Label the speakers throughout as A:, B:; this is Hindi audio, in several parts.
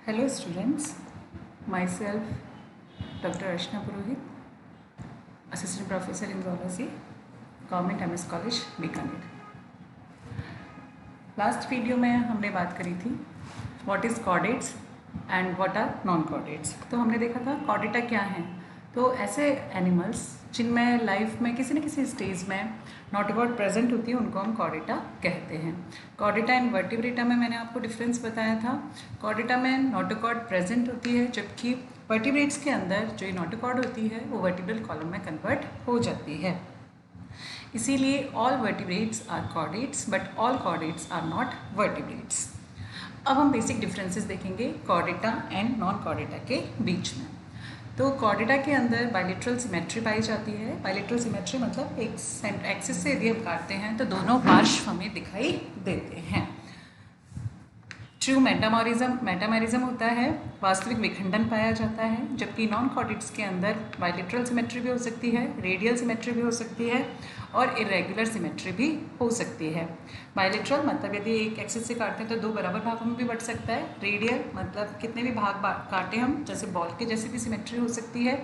A: Hello students, myself Dr. Archana Purohit, Assistant Professor in Zoology, Government MS College, Bikaner. Last video में हमने बात करी थी what is chordates and what are non chordates. तो हमने देखा था कॉर्डेटा क्या है। तो ऐसे एनिमल्स जिनमें लाइफ में किसी न किसी स्टेज में नॉटोकॉर्ड प्रेजेंट होती है उनको हम कॉर्डेटा कहते हैं। कॉर्डेटा एंड वर्टिब्रेटा में मैंने आपको डिफरेंस बताया था। कॉर्डेटा में नॉटोकॉर्ड प्रेजेंट होती है, जबकि वर्टिब्रेट्स के अंदर जो ये नॉटोकॉर्ड होती है वो वर्टिब्रल कॉलम में कन्वर्ट हो जाती है। इसीलिए all vertebrates are chordates but all chordates are not vertebrates. अब हम बेसिक डिफरेंसेस देखेंगे कॉर्डेटा एंड नॉन कॉर्डेटा के बीच में। तो कॉर्डेटा के अंदर बायलेटरल सिमेट्री पाई जाती है। बायलेटरल सिमेट्री मतलब एक एक्सिस से यदि हम काटते हैं तो दोनों पार्श्व हमें दिखाई देते हैं। ट्रू मेटामेरिज्म होता है, वास्तविक विखंडन पाया जाता है, जबकि नॉन कॉर्डेट्स के अंदर बायलेटरल सिमेट्री भी हो सकती है, रेडियल सिमेट्री भी हो सकती है और इरेगुलर सिमेट्री भी हो सकती है। बायलेटरल मतलब यदि एक एक्सिस से काटते हैं तो दो बराबर भागों में भी बट सकता है। रेडियल मतलब कितने भी भाग काटे हम, जैसे बॉल के जैसे भी सिमेट्री हो सकती है।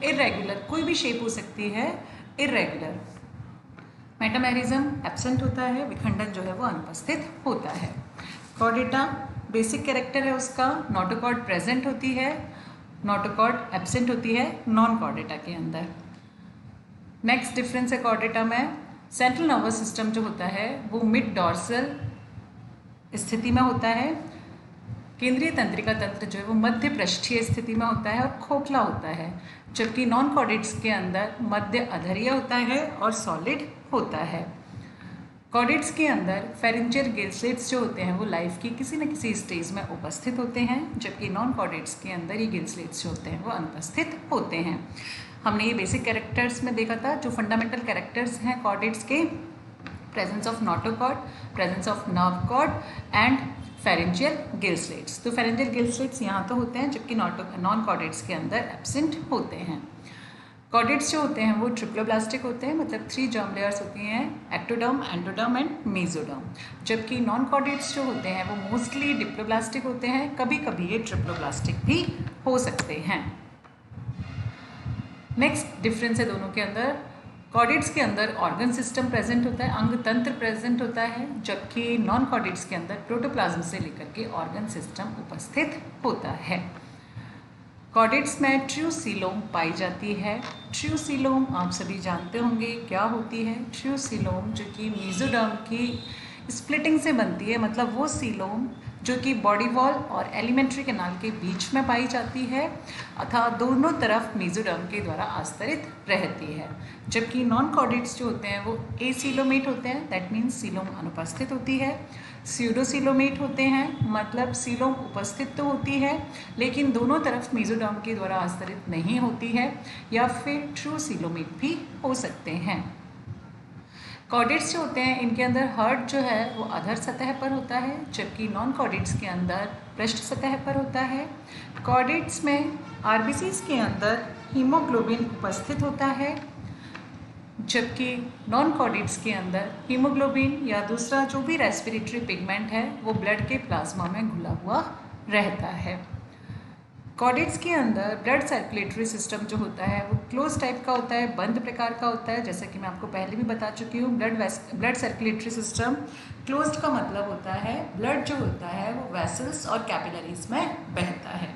A: इरेगुलर कोई भी शेप हो सकती है इरेगुलर। मेटामेरिज्म एब्सेंट होता है, विखंडन जो है वो अनुपस्थित होता है। कॉर्डेटा बेसिक कैरेक्टर है उसका, नॉटोकॉर्ड प्रेजेंट होती है, नॉटोकॉर्ड एब्सेंट होती है नॉन कॉर्डेटा के अंदर। नेक्स्ट डिफरेंस है कॉर्डेटा में, सेंट्रल नर्वस सिस्टम जो होता है वो मिड डॉर्सल स्थिति में होता है। केंद्रीय तंत्रिका तंत्र जो है वो मध्य पृष्ठीय स्थिति में होता है और खोखला होता है, जबकि नॉन कॉर्डेट्स के अंदर मध्य अधरीय होता है और सॉलिड होता है। कॉर्डेट्स के अंदर फेरेंजियल गिलस्लेट्स जो होते हैं वो लाइफ की किसी न किसी स्टेज में उपस्थित होते हैं, जबकि नॉन कॉर्डेट्स के अंदर ये गिलस्लेट्स जो होते हैं वो अनुपस्थित होते हैं। हमने ये बेसिक कैरेक्टर्स में देखा था, जो फंडामेंटल कैरेक्टर्स हैं कॉर्डेट्स के, presence of notochord, presence of nerve cord and pharyngeal gill slits. तो फेरेंजियल गिलस्लेट्स यहाँ तो होते हैं, जबकि नॉन कॉर्डेट्स के अंदर एब्सेंट होते हैं। कॉर्डेट्स जो होते हैं वो ट्रिप्लोब्लास्टिक होते हैं, मतलब 3 जर्म लेयर्स होती हैं, एक्टोडर्म, एंडोडर्म एंड मेसोडर्म, जबकि नॉन कॉर्डेट्स जो होते हैं वो मोस्टली डिप्लोब्लास्टिक होते हैं, कभी कभी ये ट्रिप्लोब्लास्टिक भी हो सकते हैं। नेक्स्ट डिफरेंस है दोनों के अंदर, कॉर्डेट्स के अंदर ऑर्गन सिस्टम प्रेजेंट होता है, अंग तंत्र प्रेजेंट होता है, जबकि नॉन कॉर्डेट्स के अंदर प्रोटोप्लाज्म से लेकर के ऑर्गन सिस्टम उपस्थित होता है। कॉर्डेट्स में ट्रू सीलोम पाई जाती है। ट्रू सीलोम आप सभी जानते होंगे क्या होती है। ट्रू सीलोम जो कि मेसोडर्म की स्प्लिटिंग से बनती है, मतलब वो सीलोम जो कि बॉडी वॉल और एलिमेंट्री कैनाल के बीच में पाई जाती है अर्थात दोनों तरफ मेसोडर्म के द्वारा आस्तरित रहती है, जबकि नॉन कॉर्डेट्स जो होते हैं वो एसीलोमेट होते हैं, दैट मीन्स सीलोम अनुपस्थित होती है। स्यूडोसीलोमेट होते हैं, मतलब सीलोम उपस्थित तो होती है लेकिन दोनों तरफ मेसोडर्म के द्वारा आस्तरित नहीं होती है, या फिर ट्रू सीलोमेट भी हो सकते हैं। कॉर्डेट्स जो होते हैं इनके अंदर हार्ट जो है वो अधर सतह पर होता है, जबकि नॉन कॉर्डेट्स के अंदर पृष्ठ सतह पर होता है। कॉर्डेट्स में आरबीसीज के अंदर हीमोग्लोबिन उपस्थित होता है, जबकि नॉन कॉर्डेट्स के अंदर हीमोग्लोबिन या दूसरा जो भी रेस्पिरेटरी पिगमेंट है वो ब्लड के प्लाज्मा में घुला हुआ रहता है। कॉर्डेट्स के अंदर ब्लड सर्कुलेटरी सिस्टम जो होता है वो क्लोज टाइप का होता है, बंद प्रकार का होता है, जैसा कि मैं आपको पहले भी बता चुकी हूँ। ब्लड सर्कुलेटरी सिस्टम क्लोज्ड का मतलब होता है ब्लड जो होता है वो वेसल्स और कैपिलरीज में बहता है,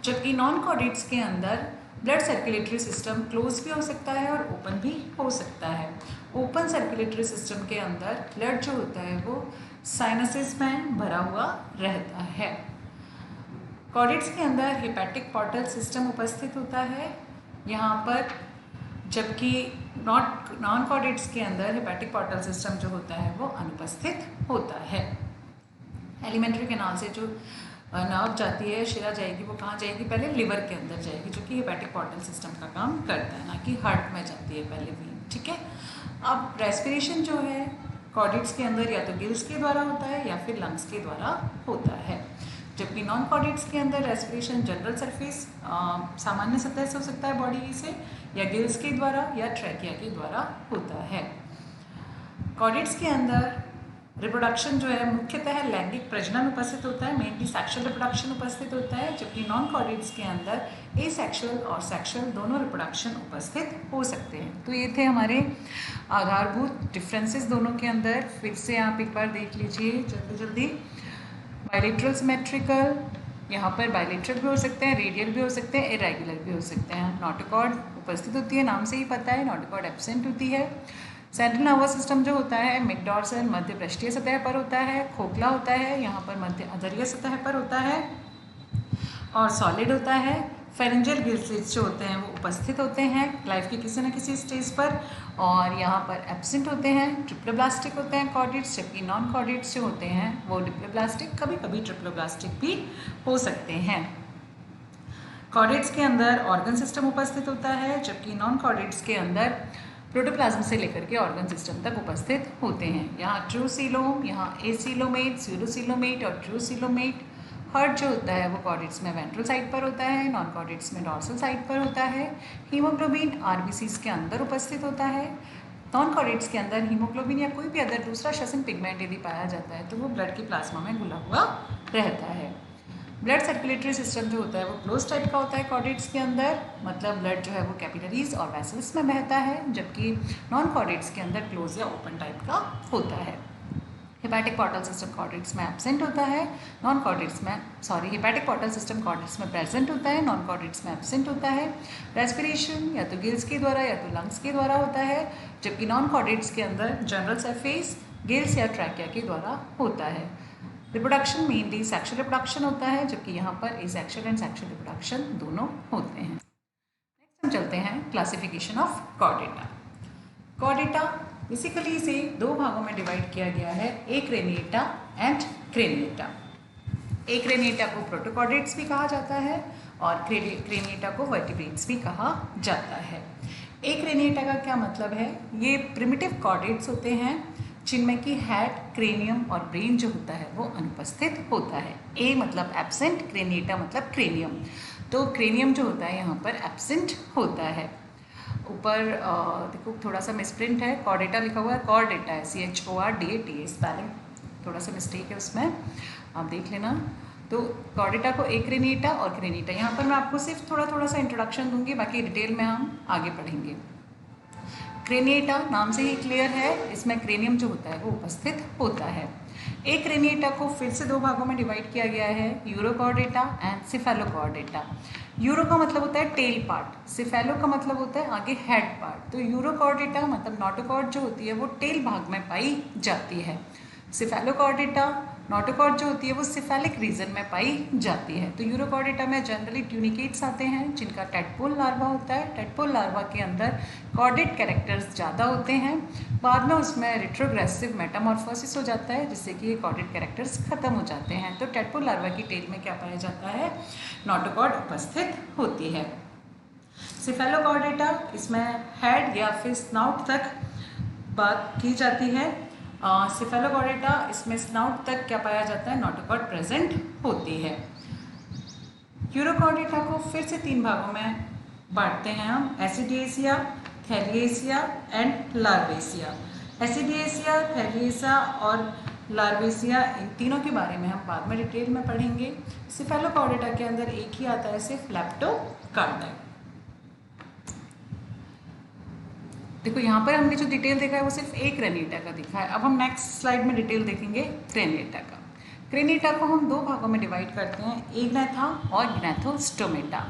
A: जबकि नॉन कॉर्डेट्स के अंदर ब्लड सर्कुलेटरी सिस्टम क्लोज भी हो सकता है और ओपन भी हो सकता है। ओपन सर्कुलेटरी सिस्टम के अंदर ब्लड जो होता है वो साइनसेस में भरा हुआ रहता है। कॉर्डेट्स के अंदर हेपेटिक पोर्टल सिस्टम उपस्थित होता है यहाँ पर, जबकि नॉन कॉर्डेट्स के अंदर हेपेटिक पोर्टल सिस्टम जो होता है वो अनुपस्थित होता है। एलिमेंट्री कैनाल से जो नर्व जाती है, शिरा जाएगी, वो कहाँ जाएगी, पहले लिवर के अंदर जाएगी, जो कि हेपेटिक पोर्टल सिस्टम का काम करता है, ना कि हार्ट में जाती है पहले वेन। ठीक है। अब रेस्पिरेशन जो है कॉर्डेट्स के अंदर या तो गिल्स के द्वारा होता है या फिर लंग्स के द्वारा होता है, जबकि नॉन कॉर्डेट्स के अंदर रेस्पिरेशन जनरल सरफेस सामान्य सतह से हो सकता है बॉडी से, या गिल्स के द्वारा या ट्रैकिया के द्वारा होता है। कॉर्डेट्स के अंदर रिप्रोडक्शन जो है मुख्यतः लैंगिक प्रजनन उपस्थित होता है, मेनली सेक्सुअल रिप्रोडक्शन उपस्थित होता है, जबकि नॉन कॉर्डेट्स के अंदर एसेक्सुअल और सेक्सुअल दोनों रिप्रोडक्शन उपस्थित हो सकते हैं। तो ये थे हमारे आधारभूत डिफरेंसेस दोनों के अंदर। फिर से आप एक बार देख लीजिए जल्दी जल्दी। बायलेटरल सिमेट्रिकल, यहाँ पर बायलेटरल भी हो सकते हैं, रेडियल भी हो सकते हैं, इरेगुलर भी हो सकते हैं। नोटोकॉर्ड उपस्थित होती है, नाम से ही पता है, नोटोकॉर्ड एब्सेंट होती है। सेंट्रल नर्वस सिस्टम जो होता है मिड डॉर्सल मध्य पृष्ठीय सतह पर होता है, खोखला होता है, यहाँ पर मध्य अधरीय सतह पर होता है और सॉलिड होता है। फेरेंजियल गिल्सेज जो होते हैं वो उपस्थित होते हैं लाइफ के किसी न किसी स्टेज पर, और यहाँ पर एब्सेंट होते हैं। ट्रिप्लोब्लास्टिक होते हैं कॉर्डेट्स, जबकि नॉन कॉर्डेट्स जो होते हैं वो डिप्लोब्लास्टिक, कभी कभी ट्रिप्लोब्लास्टिक भी हो सकते हैं। कॉर्डेट्स के अंदर ऑर्गन सिस्टम उपस्थित होता है, जबकि नॉन कॉर्डेट्स के अंदर प्रोटोप्लाज्म से लेकर के ऑर्गन सिस्टम तक उपस्थित होते हैं। यहाँ ट्रूसिलोम, यहाँ एसिलोमेट, स्यूडोसिलोमेट और ट्रूसिलोमेट। हार्ट जो होता है वो कॉर्डेट्स में वेंट्रल साइड पर होता है, नॉन कॉर्डेट्स में डॉर्सल साइड पर होता है। हीमोग्लोबिन आरबीसीज के अंदर उपस्थित होता है। नॉन कॉर्डेट्स के अंदर हीमोग्लोबिन या कोई भी अदर दूसरा श्वसन पिगमेंट यदि पाया जाता है तो वो ब्लड के प्लाज्मा में घुला हुआ रहता है। ब्लड सर्कुलेटरी सिस्टम जो होता है वो क्लोज टाइप का होता है कॉर्डेट्स के अंदर, मतलब ब्लड जो है वो कैपिलरीज और वेसल्स में बहता है, जबकि नॉन कॉर्डेट्स के अंदर क्लोज या ओपन टाइप का होता है। हेपेटिक पोर्टल सिस्टम कॉर्डेट्स में एब्सेंट होता है, नॉन कॉर्डेट्स में हेपेटिक पोर्टल सिस्टम कॉर्डेट्स में प्रेजेंट होता है, नॉन कॉर्डेट्स में एब्सेंट होता है। रेस्पिरेशन या तो गिल्स के द्वारा या तो लंग्स के द्वारा होता है, जबकि नॉन कॉर्डेट्स के अंदर जनरल सरफेस गिल्स या ट्रैकिया के द्वारा होता है। रिप्रोडक्शन मेनली सेक्सुअल रिप्रोडक्शन होता है, जबकि यहाँ पर एसेक्सुअल एंड सेक्सुअल रिप्रोडक्शन दोनों होते हैं। नेक्स्ट हम चलते हैं classification of Chordata. Chordata basically इसे दो भागों में डिवाइड किया गया है, एक क्रेनिएटा एंड क्रेनिएटा। एक क्रेनिएटा को प्रोटोकॉर्डेट्स भी कहा जाता है और क्रेनिएटा को वर्टिब्रेट्स भी कहा जाता है। एक क्रेनिएटा का क्या मतलब है? ये प्रिमिटिव कॉर्डेट्स होते हैं जिनमें कि हेड, क्रेनियम और ब्रेन जो होता है वो अनुपस्थित होता है। ए मतलब एब्सेंट, क्रेनिएटा मतलब क्रेनियम। तो क्रेनियम जो होता है यहाँ पर एब्सेंट होता है। ऊपर देखो थोड़ा सा मिसप्रिंट है, कॉर्डेटा लिखा हुआ है, कॉर्डेटा है, CHORDATA, स्पेलिंग थोड़ा सा मिस्टेक है उसमें, आप देख लेना। तो कॉर्डेटा को एक क्रेनिएटा और क्रेनिएटा, यहाँ पर मैं आपको सिर्फ थोड़ा सा इंट्रोडक्शन दूंगी, बाकी डिटेल में हम आगे पढ़ेंगे। क्रेनिएटा नाम से ही क्लियर है, इसमें क्रेनियम जो होता है वो उपस्थित होता है। एक क्रेनिएटा को फिर से दो भागों में डिवाइड किया गया है, यूरोकॉर्डेटा एंड सिफेलोकॉर्डेटा। यूरो का मतलब होता है टेल पार्ट, सिफेलो का मतलब होता है आगे हेड पार्ट। तो यूरोकॉर्डेटा मतलब नोटोकॉर्ड जो होती है वो टेल भाग में पाई जाती है। सिफेलोकॉर्डेटा नोटोकॉर्ड जो होती है वो सिफेलिक रीजन में पाई जाती है। तो यूरोकॉर्डेटा में जनरली ट्यूनिकेट्स आते हैं जिनका टेडपोल लार्वा होता है। टेडपोल लार्वा के अंदर कॉर्डेट कैरेक्टर्स ज़्यादा होते हैं, बाद में उसमें रिट्रोग्रेसिव मेटामॉर्फोसिस हो जाता है जिससे कि ये कॉर्डेट कैरेक्टर्स खत्म हो जाते हैं। तो टेडपोल लार्वा की टेल में क्या पाया जाता है? नोटोकॉर्ड उपस्थित होती है। सिफेलोकॉर्डेटा इसमें हेड या फिर स्नाउट तक बात की जाती है। सिफेलोकॉर्डेटा इसमें स्नाउट तक क्या पाया जाता है? नोटोकॉर्ड प्रेजेंट होती है। यूरोकॉर्डेटा को फिर से तीन भागों में बांटते हैं हम, एसिडिएसिया, थैलिएसिया एंड लार्वेसिया। एसिडिएसिया, थैलिएसिया और लार्वेसिया, इन तीनों के बारे में हम बाद में डिटेल में पढ़ेंगे। सिफेलोकॉर्डेटा के अंदर एक ही आता है सिर्फ लेप्टोकार्डा। देखो यहाँ पर हमने जो डिटेल देखा है वो सिर्फ एक क्रेनिएटा का दिखा है। अब हम नेक्स्ट स्लाइड में डिटेल देखेंगे क्रेनिएटा का। क्रेनिएटा को हम दो भागों में डिवाइड करते हैं, एग्नेथा और ग्नैथोस्टोमेटा।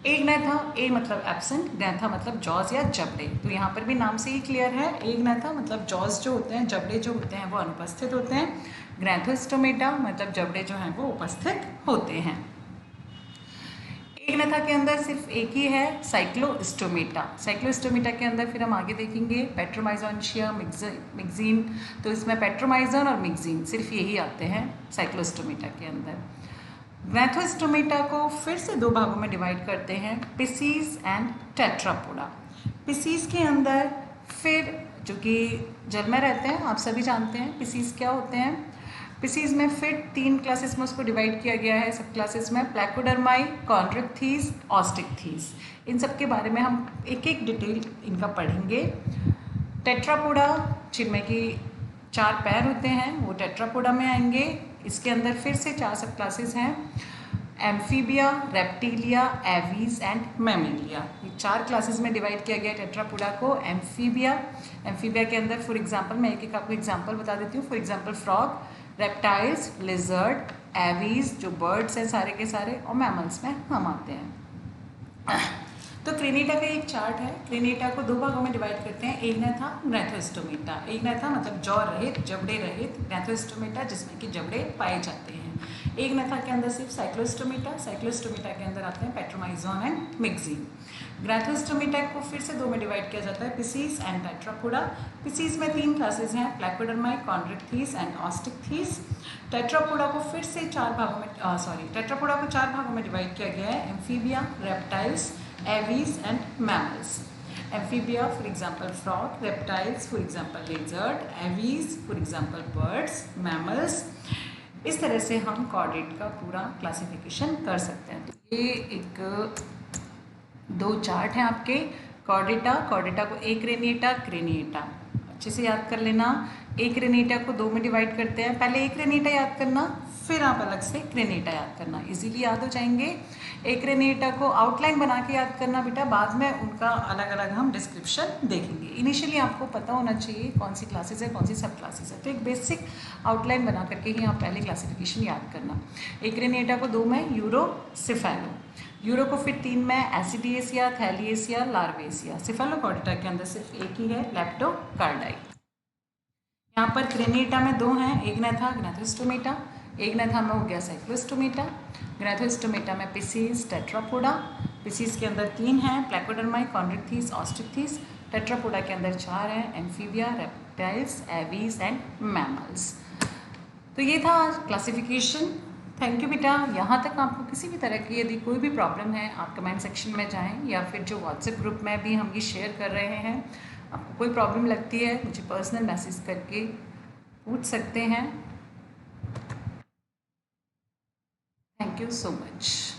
A: एग्नेथा, ए मतलब एब्सेंट, ग्नैथा मतलब जॉज या जबड़े। तो यहाँ पर भी नाम से ही क्लियर है, एग्नेथा मतलब जॉज जो होते हैं, जबड़े जो होते हैं वो अनुपस्थित होते हैं। ग्नैथोस्टोमेटा मतलब जबड़े जो हैं वो उपस्थित होते हैं। एग्नेथा के अंदर सिर्फ एक ही है, साइक्लोस्टोमेटा। साइक्लोस्टोमेटा के अंदर फिर हम आगे देखेंगे पेट्रोमाइजोनिया, मिक्जीन। तो इसमें पेट्रोमाइजन और मिक्जीन सिर्फ यही आते हैं साइक्लोस्टोमेटा के अंदर। ग्नैथोस्टोमेटा को फिर से दो भागों में डिवाइड करते हैं, पिसीज एंड टेट्रापोडा। पिसीज के अंदर फिर जो कि जल में रहते हैं, आप सभी जानते हैं पिसीज क्या होते हैं। पिसीज में फिर तीन क्लासेस में उसको डिवाइड किया गया है, सब क्लासेस में, प्लैकोडर्माई, कॉन्ड्रिक्थीस, ऑस्टिकथीस। इन सब के बारे में हम एक एक डिटेल इनका पढ़ेंगे। टेट्रापोडा जिनमें कि 4 पैर होते हैं वो टेट्रापोडा में आएंगे। इसके अंदर फिर से 4 सब क्लासेस हैं, amphibia, reptilia, aves and Mammalia. ये 4 क्लासेस में डिवाइड किया गया है टेट्रापोडा को। एम्फीबिया के अंदर फॉर एग्जांपल मैं एक आपको एग्जांपल बता देती हूँ। For example frog, reptiles, lizard, aves जो बर्ड्स हैं सारे के सारे, और मैमल्स में हम आते हैं। तो क्रेनिटा का एक चार्ट है। क्रेनिटा को 2 भागों में डिवाइड करते हैं। एग्नाथा, ग्नैथोस्टोमेटा। एग्नाथा मतलब जॉ रहित, जबड़े रहित, ग्नैथोस्टोमेटा जिसमें कि जबड़े पाए जाते हैं। एग्नाथा के अंदर सिर्फ साइक्लोस्टोमेटा, साइक्लोस्टोमेटा के अंदर आते हैं पेट्रोमाइजोन एंड मिक्सिन। ग्नैथोस्टोमेटा को फिर से 2 में डिवाइड किया जाता है, पिसीज एंड टेट्रापोडा। पिसीज में 3 क्लासेस हैं, प्लैकोडर्माई, कॉन्ड्रिक्थीस एंड ऑस्टिकथीस। टेट्रापोडा को फिर से 4 भागों में टेट्रापोडा को 4 भागों में डिवाइड किया गया है, amphibia, reptiles, aves and mammals. Amphibia for example frog, reptiles for example lizard, aves for example birds, mammals. इस तरह से हम कॉर्डेट का पूरा क्लासिफिकेशन कर सकते हैं। तो ये एक 2 चार्ट हैं आपके कॉर्डेटा को एक क्रेनिटा अच्छे से याद कर लेना। एक क्रेनिटा को 2 में डिवाइड करते हैं। पहले एक क्रेनिटा याद करना, फिर आप अलग से क्रेनिटा याद करना, इजीली याद हो जाएंगे। एक क्रेनिटा को आउटलाइन बना के याद करना बेटा, बाद में उनका अलग अलग हम डिस्क्रिप्शन देखेंगे। इनिशियली आपको पता होना चाहिए कौन सी क्लासेस है, कौन सी सब क्लासेस है। तो एक बेसिक आउटलाइन बना करके ही आप पहले क्लासिफिकेशन याद करना। एक क्रेनिटा को 2 में यूरो को फिर 3 में एसिडिएसिया, थैलिएसिया, लार्वेसिया। सिफेलोकॉर्डेटा के अंदर सिर्फ एक ही है, लेप्टोकार्डाई। यहाँ पर क्रेनिटा में 2 हैं, एग्नाथा, ग्नैथोस्टोमेटा। एग्नाथा में हो गया साइक्लोस्टोमेटा, ग्नैथोस्टोमेटा में पिसीज, टेट्रापोडा। पिसीज के अंदर 3 हैं, प्लैकोडर्माई, कॉन्ड्रिक्थीस, ऑस्टिकथीस। टेट्रापोडा के अंदर 4 हैं, amphibia, reptiles, aves and mammals. तो ये था क्लासिफिकेशन। थैंक यू बेटा। यहाँ तक आपको किसी भी तरह की यदि कोई भी प्रॉब्लम है, आप कमेंट सेक्शन में जाएं या फिर जो व्हाट्सएप ग्रुप में भी हम ये शेयर कर रहे हैं, आपको कोई प्रॉब्लम लगती है मुझे पर्सनल मैसेज करके पूछ सकते हैं। Thank you so much.